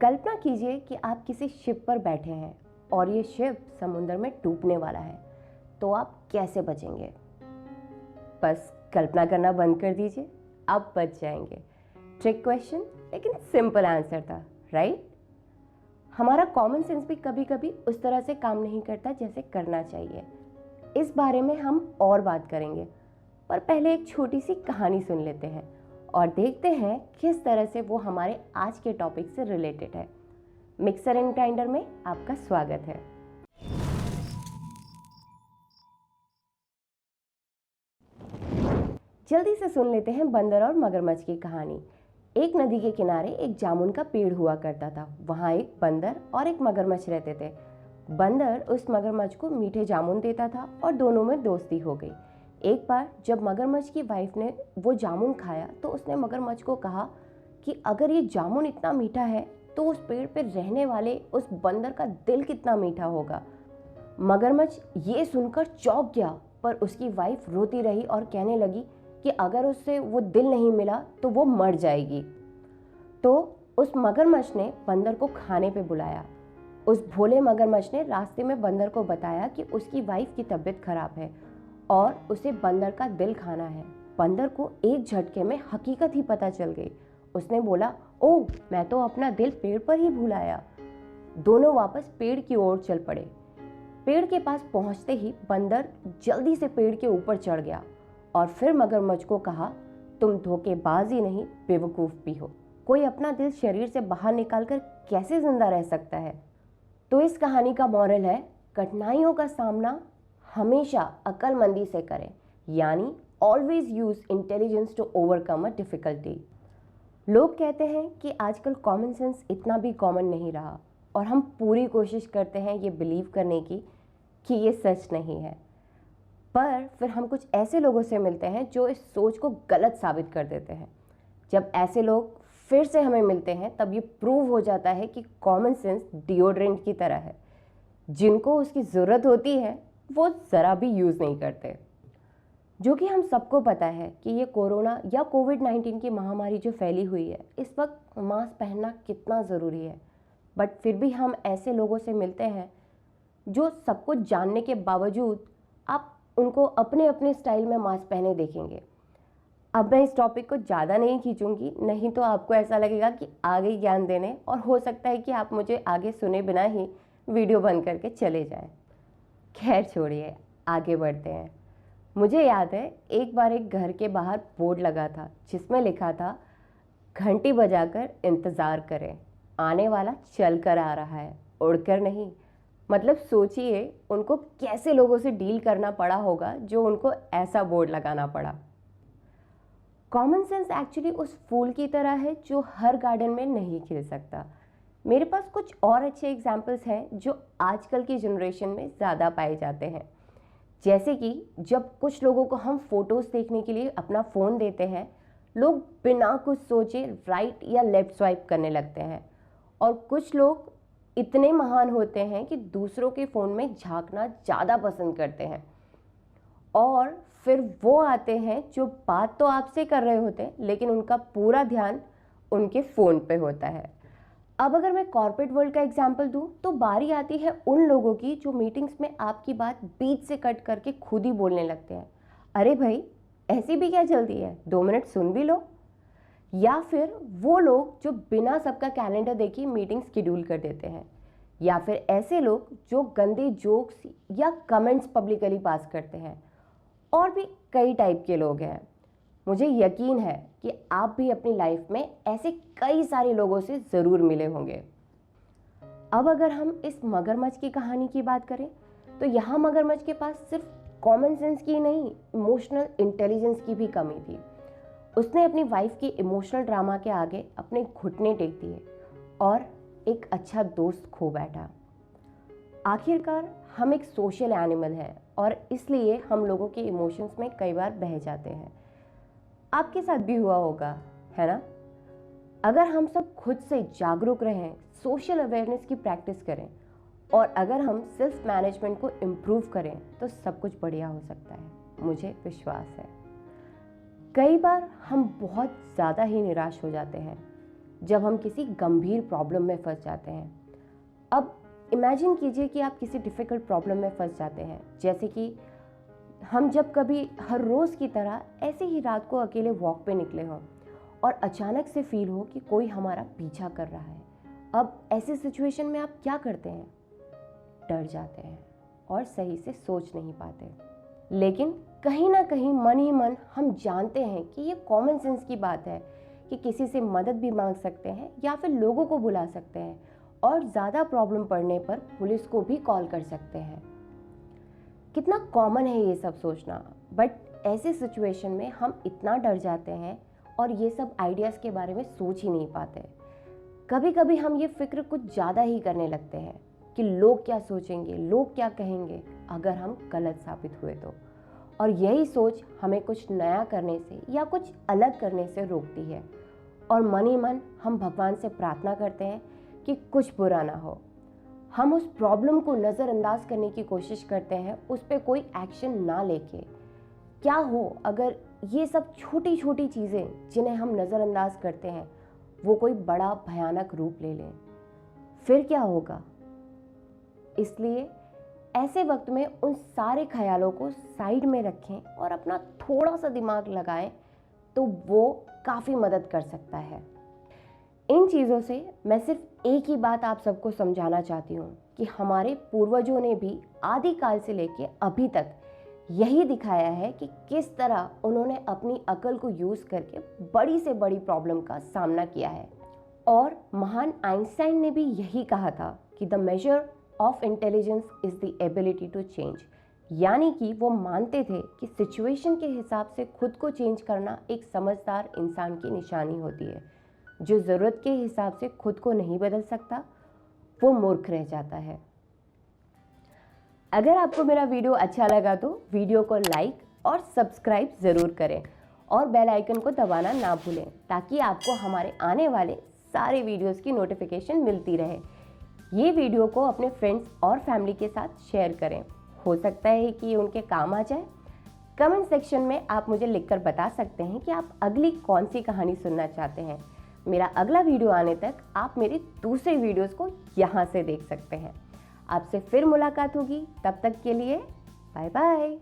कल्पना कीजिए कि आप किसी शिप पर बैठे हैं और ये शिप समुद्र में डूबने वाला है, तो आप कैसे बचेंगे? बस कल्पना करना बंद कर दीजिए, आप बच जाएंगे। ट्रिक क्वेश्चन, लेकिन सिंपल आंसर था, राइट? हमारा कॉमन सेंस भी कभी कभी उस तरह से काम नहीं करता जैसे करना चाहिए। इस बारे में हम और बात करेंगे, पर पहले एक छोटी सी कहानी सुन लेते हैं और देखते हैं किस तरह से वो हमारे आज के टॉपिक से रिलेटेड है। मिक्सर एंड ग्राइंडर में आपका स्वागत है। जल्दी से सुन लेते हैं बंदर और मगरमच्छ की कहानी। एक नदी के किनारे एक जामुन का पेड़ हुआ करता था। वहाँ एक बंदर और एक मगरमच्छ रहते थे। बंदर उस मगरमच्छ को मीठे जामुन देता था और दोनों में दोस्ती हो गई। एक बार जब मगरमच्छ की वाइफ ने वो जामुन खाया तो उसने मगरमच्छ को कहा कि अगर ये जामुन इतना मीठा है तो उस पेड़ पर रहने वाले उस बंदर का दिल कितना मीठा होगा। मगरमच्छ ये सुनकर चौंक गया, पर उसकी वाइफ रोती रही और कहने लगी कि अगर उससे वो दिल नहीं मिला तो वो मर जाएगी। तो उस मगरमच्छ ने बंदर को खाने पे बुलाया। उस भोले मगरमच्छ ने रास्ते में बंदर को बताया कि उसकी वाइफ की तबीयत खराब है और उसे बंदर का दिल खाना है। बंदर को एक झटके में हकीकत ही पता चल गई। उसने बोला, ओह, मैं तो अपना दिल पेड़ पर ही भूल आया। दोनों वापस पेड़ की ओर चल पड़े। पेड़ के पास पहुंचते ही बंदर जल्दी से पेड़ के ऊपर चढ़ गया और फिर मगरमच्छ को कहा, तुम धोखेबाज ही नहीं, बेवकूफ़ भी हो। कोई अपना दिल शरीर से बाहर निकालकर कैसे जिंदा रह सकता है? तो इस कहानी का मॉरल है, कठिनाइयों का सामना हमेशा अक्लमंदी से करें, यानी always use intelligence to overcome a difficulty. लोग कहते हैं कि आजकल कॉमन सेंस इतना भी कॉमन नहीं रहा और हम पूरी कोशिश करते हैं ये बिलीव करने की कि ये सच नहीं है, पर फिर हम कुछ ऐसे लोगों से मिलते हैं जो इस सोच को गलत साबित कर देते हैं। जब ऐसे लोग फिर से हमें मिलते हैं तब ये प्रूव हो जाता है कि कॉमन सेंस डिओड्रेंट की तरह है, जिनको उसकी ज़रूरत होती है वो ज़रा भी यूज़ नहीं करते। जो कि हम सबको पता है कि ये कोरोना या कोविड-19 की महामारी जो फैली हुई है, इस वक्त मास्क पहनना कितना ज़रूरी है, बट फिर भी हम ऐसे लोगों से मिलते हैं जो सब कुछ जानने के बावजूद आप उनको अपने अपने स्टाइल में मास्क पहने देखेंगे। अब मैं इस टॉपिक को ज़्यादा नहीं खींचूंगी, नहीं तो आपको ऐसा लगेगा कि आगे ज्ञान देने, और हो सकता है कि आप मुझे आगे सुने बिना ही वीडियो बंद करके चले जाएं। खैर छोड़िए, आगे बढ़ते हैं। मुझे याद है एक बार एक घर के बाहर बोर्ड लगा था जिसमें लिखा था, घंटी बजाकर इंतज़ार करें, आने वाला चल कर आ रहा है, उड़कर नहीं। मतलब सोचिए उनको कैसे लोगों से डील करना पड़ा होगा जो उनको ऐसा बोर्ड लगाना पड़ा। कॉमन सेंस एक्चुअली उस फूल की तरह है जो हर गार्डन में नहीं खिल सकता। मेरे पास कुछ और अच्छे एग्जाम्पल्स हैं जो आजकल की जनरेशन में ज़्यादा पाए जाते हैं। जैसे कि जब कुछ लोगों को हम फोटोज़ देखने के लिए अपना फ़ोन देते हैं, लोग बिना कुछ सोचे राइट या लेफ़्ट स्वाइप करने लगते हैं, और कुछ लोग इतने महान होते हैं कि दूसरों के फ़ोन में झांकना ज़्यादा पसंद करते हैं, और फिर वो आते हैं जो बात तो आपसे कर रहे होते हैं लेकिन उनका पूरा ध्यान उनके फ़ोन पे होता है। अब अगर मैं कॉर्पोरेट वर्ल्ड का एग्जाम्पल दूं तो बारी आती है उन लोगों की जो मीटिंग्स में आपकी बात बीच से कट करके खुद ही बोलने लगते हैं। अरे भाई, ऐसी भी क्या जल्दी है, 2 मिनट सुन भी लो। या फिर वो लोग जो बिना सबका कैलेंडर देखे मीटिंग शेड्यूल कर देते हैं। या फिर ऐसे लोग जो गंदे जोक्स या कमेंट्स पब्लिकली पास करते हैं। और भी कई टाइप के लोग हैं। मुझे यकीन है कि आप भी अपनी लाइफ में ऐसे कई सारे लोगों से ज़रूर मिले होंगे। अब अगर हम इस मगरमच्छ की कहानी की बात करें तो यहाँ मगरमच्छ के पास सिर्फ कॉमन सेंस की नहीं, इमोशनल इंटेलिजेंस की भी कमी थी। उसने अपनी वाइफ की इमोशनल ड्रामा के आगे अपने घुटने टेक दिए और एक अच्छा दोस्त खो बैठा। आखिरकार हम एक सोशल एनिमल हैं और इसलिए हम लोगों के इमोशंस में कई बार बह जाते हैं। आपके साथ भी हुआ होगा, है ना? अगर हम सब खुद से जागरूक रहें, सोशल अवेयरनेस की प्रैक्टिस करें और अगर हम सेल्फ मैनेजमेंट को इम्प्रूव करें तो सब कुछ बढ़िया हो सकता है, मुझे विश्वास है। कई बार हम बहुत ज़्यादा ही निराश हो जाते हैं जब हम किसी गंभीर प्रॉब्लम में फंस जाते हैं। अब इमेजिन कीजिए कि आप किसी डिफ़िकल्ट प्रॉब्लम में फंस जाते हैं, जैसे कि हम जब कभी हर रोज़ की तरह ऐसे ही रात को अकेले वॉक पे निकले हों और अचानक से फील हो कि कोई हमारा पीछा कर रहा है। अब ऐसी सिचुएशन में आप क्या करते हैं? डर जाते हैं और सही से सोच नहीं पाते। लेकिन कहीं ना कहीं मन ही मन हम जानते हैं कि ये कॉमन सेंस की बात है कि किसी से मदद भी मांग सकते हैं या फिर लोगों को बुला सकते हैं और ज़्यादा प्रॉब्लम पड़ने पर पुलिस को भी कॉल कर सकते हैं। कितना कॉमन है ये सब सोचना, बट ऐसे सिचुएशन में हम इतना डर जाते हैं और ये सब आइडियाज़ के बारे में सोच ही नहीं पाते। कभी कभी हम ये फिक्र कुछ ज़्यादा ही करने लगते हैं कि लोग क्या सोचेंगे, लोग क्या कहेंगे अगर हम गलत साबित हुए तो। और यही सोच हमें कुछ नया करने से या कुछ अलग करने से रोकती है और मन ही मन हम भगवान से प्रार्थना करते हैं कि कुछ बुरा ना हो। हम उस प्रॉब्लम को नज़रअंदाज करने की कोशिश करते हैं, उस पर कोई एक्शन ना लेके। क्या हो अगर ये सब छोटी छोटी चीज़ें जिन्हें हम नज़रअंदाज करते हैं वो कोई बड़ा भयानक रूप ले लें? फिर क्या होगा? इसलिए ऐसे वक्त में उन सारे ख्यालों को साइड में रखें और अपना थोड़ा सा दिमाग लगाएं तो वो काफ़ी मदद कर सकता है। इन चीज़ों से मैं सिर्फ एक ही बात आप सबको समझाना चाहती हूँ कि हमारे पूर्वजों ने भी आदिकाल से लेके अभी तक यही दिखाया है कि किस तरह उन्होंने अपनी अकल को यूज़ करके बड़ी से बड़ी प्रॉब्लम का सामना किया है। और महान आइंस्टाइन ने भी यही कहा था कि the measure of intelligence is the ability to change, यानी कि वो मानते थे कि सिचुएशन के हिसाब से खुद को चेंज करना एक समझदार इंसान की निशानी होती है। जो ज़रूरत के हिसाब से खुद को नहीं बदल सकता वो मूर्ख रह जाता है। अगर आपको मेरा वीडियो अच्छा लगा तो वीडियो को लाइक और सब्सक्राइब ज़रूर करें और बेल आइकन को दबाना ना भूलें ताकि आपको हमारे आने वाले सारे वीडियोस की नोटिफिकेशन मिलती रहे। ये वीडियो को अपने फ्रेंड्स और फैमिली के साथ शेयर करें, हो सकता है कि ये उनके काम आ जाए। कमेंट सेक्शन में आप मुझे लिखकर बता सकते हैं कि आप अगली कौन सी कहानी सुनना चाहते हैं। मेरा अगला वीडियो आने तक आप मेरे दूसरे वीडियोस को यहाँ से देख सकते हैं। आपसे फिर मुलाकात होगी, तब तक के लिए बाय बाय।